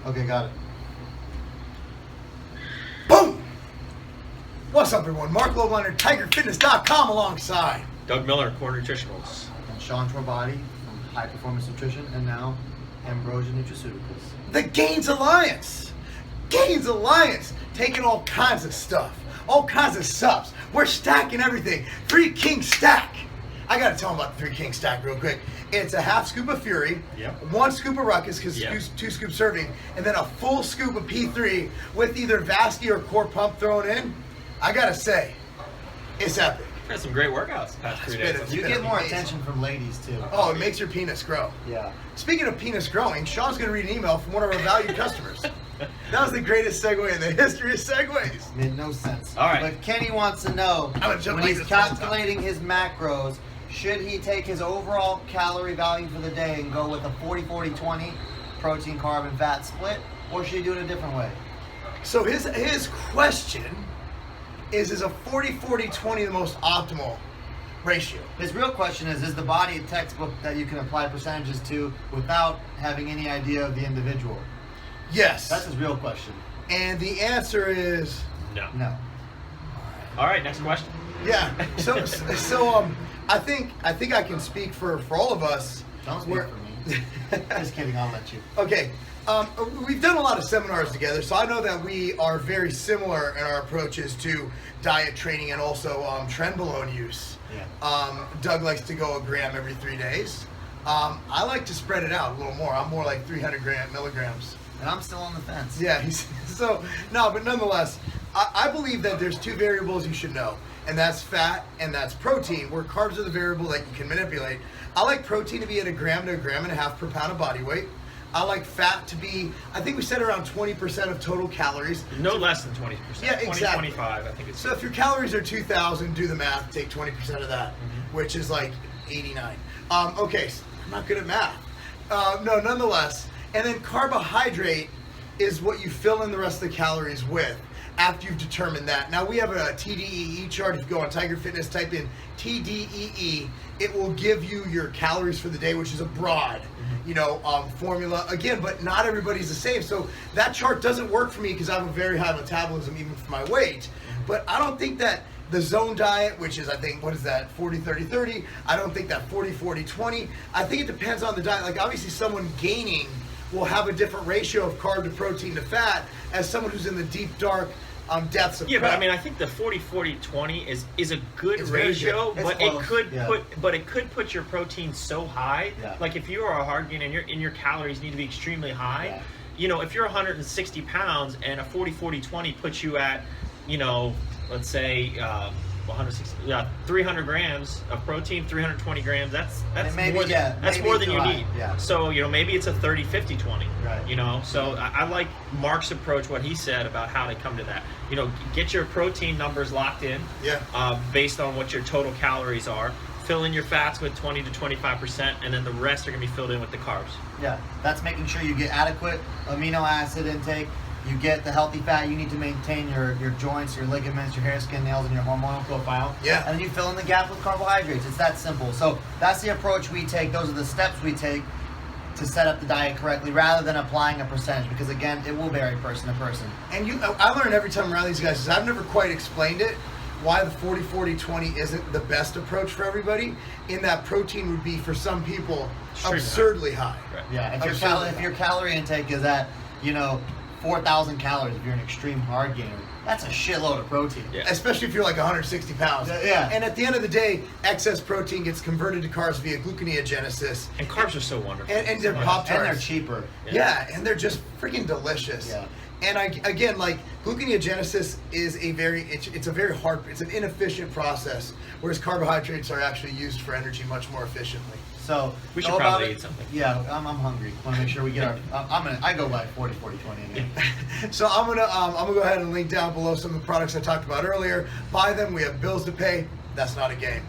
Okay, got it. Boom! What's up, everyone? Marc Lobliner, TigerFitness.com, alongside Doug Miller, Core Nutritionals. And Sean Torbati from High Performance Nutrition, and now Ambrosia Nutraceuticals. the Gains Alliance. Gains Alliance, taking all kinds of stuff, all kinds of subs. We're stacking everything. 3 King Stack. I gotta tell them about the 3 King Stack real quick. It's a half scoop of Fury, Yep. 1 scoop of Ruckus, because Yep. 2 scoop serving, and then a full scoop of P3 with either Vasty or Core Pump thrown in. I gotta say, it's epic. Had some great workouts the past 3 It's days. been You get more attention from ladies too. Oh, it makes your penis grow. Yeah. Speaking of penis growing, Sean's going to read an email from one of our valued customers. That was the greatest segue in the history of segues. Made no sense. All right. But Kenny wants to know, I'm gonna jump when like he's this all the time. calculating his macros, should he take his overall calorie value for the day and go with a 40-40-20 protein, carb, and fat split, or should he do it a different way? So his question is a 40-40-20 the most optimal ratio? His real question is the body a textbook that you can apply percentages to without having any idea of the individual? Yes. That's his real question. And the answer is No. No. All right, next question. yeah. So I think I can speak for all of us. Don't speak We're- for me. Just kidding, I'll let you. Okay, we've done a lot of seminars together, so I know that we are very similar in our approaches to diet training and also trenbolone use. Yeah. Doug likes to go a gram every 3 days. I like to spread it out a little more. I'm more like 300 milligrams. And I'm still on the fence. Yeah, but nonetheless, I believe that there's 2 variables you should know, and that's fat and that's protein, where carbs are the variable that you can manipulate. I like protein to be at 1 gram to 1.5 grams per pound of body weight. I like fat to be, I think we said around 20% of total calories. No less than 20%. Yeah, exactly. 25, I think it's. So if your calories are 2,000, do the math, take 20% of that, which is like 89. Okay, so I'm not good at math. No, nonetheless. And then carbohydrate is what you fill in the rest of the calories with after you've determined that. Now we have a TDEE chart. If you go on Tiger Fitness, type in TDEE, it will give you your calories for the day, which is a broad, formula. Again, but not everybody's the same. So that chart doesn't work for me because I have a very high metabolism even for my weight. But I don't think that the zone diet, which is, I think, what is that, 40-30-30, I don't think that 40-40-20. I think it depends on the diet. Like, obviously, someone gaining will have a different ratio of carb to protein to fat as someone who's in the deep, dark depths of Yeah, prep. but I mean, I think the 40-40-20 is a good It's very ratio, good. but It's it close, could yeah. put your protein so high. Yeah. Like if you are a hard gainer and your calories need to be extremely high. Yeah. If you're 160 pounds and a 40-40-20 puts you at, let's say 300 grams of protein, 320 grams. That's maybe, more than, yeah, that's maybe more than too you high, need. yeah. So maybe it's a 30-50-20. Right. So I like Mark's approach, what he said about how to come to that. Get your protein numbers locked in. Yeah. Based on what your total calories are. Fill in your fats with 20 to 25%, and then the rest are going to be filled in with the carbs. Yeah, that's making sure you get adequate amino acid intake. You get the healthy fat you need to maintain your joints, your ligaments, your hair, skin, nails, and your hormonal profile. Yeah. And then you fill in the gap with carbohydrates. It's that simple. So that's the approach we take. Those are the steps we take to set up the diet correctly rather than applying a percentage, because again, it will vary person to person. And I learn every time I'm around these guys, because I've never quite explained it, why the 40-40-20 isn't the best approach for everybody, in that protein would be, for some people, Extremely absurdly high. Right. Yeah, Absurdly if your calorie intake is at, 4,000 calories, if you're an extreme hard gainer, that's a shitload of protein. Yeah. Especially if you're like 160 pounds. Yeah. And at the end of the day, excess protein gets converted to carbs via gluconeogenesis. And carbs are so wonderful. And they're Yeah. Pop-Tarts. And they're cheaper. Yeah, and they're just freaking delicious. Yeah. And again, like, gluconeogenesis is it's an inefficient process, whereas carbohydrates are actually used for energy much more efficiently. So We should go about probably it. eat something. Yeah, I'm hungry. Want to make sure we get our. I go by 40-40-20 anyway. So I'm gonna go ahead and link down below some of the products I talked about earlier. Buy them. We have bills to pay. That's not a game.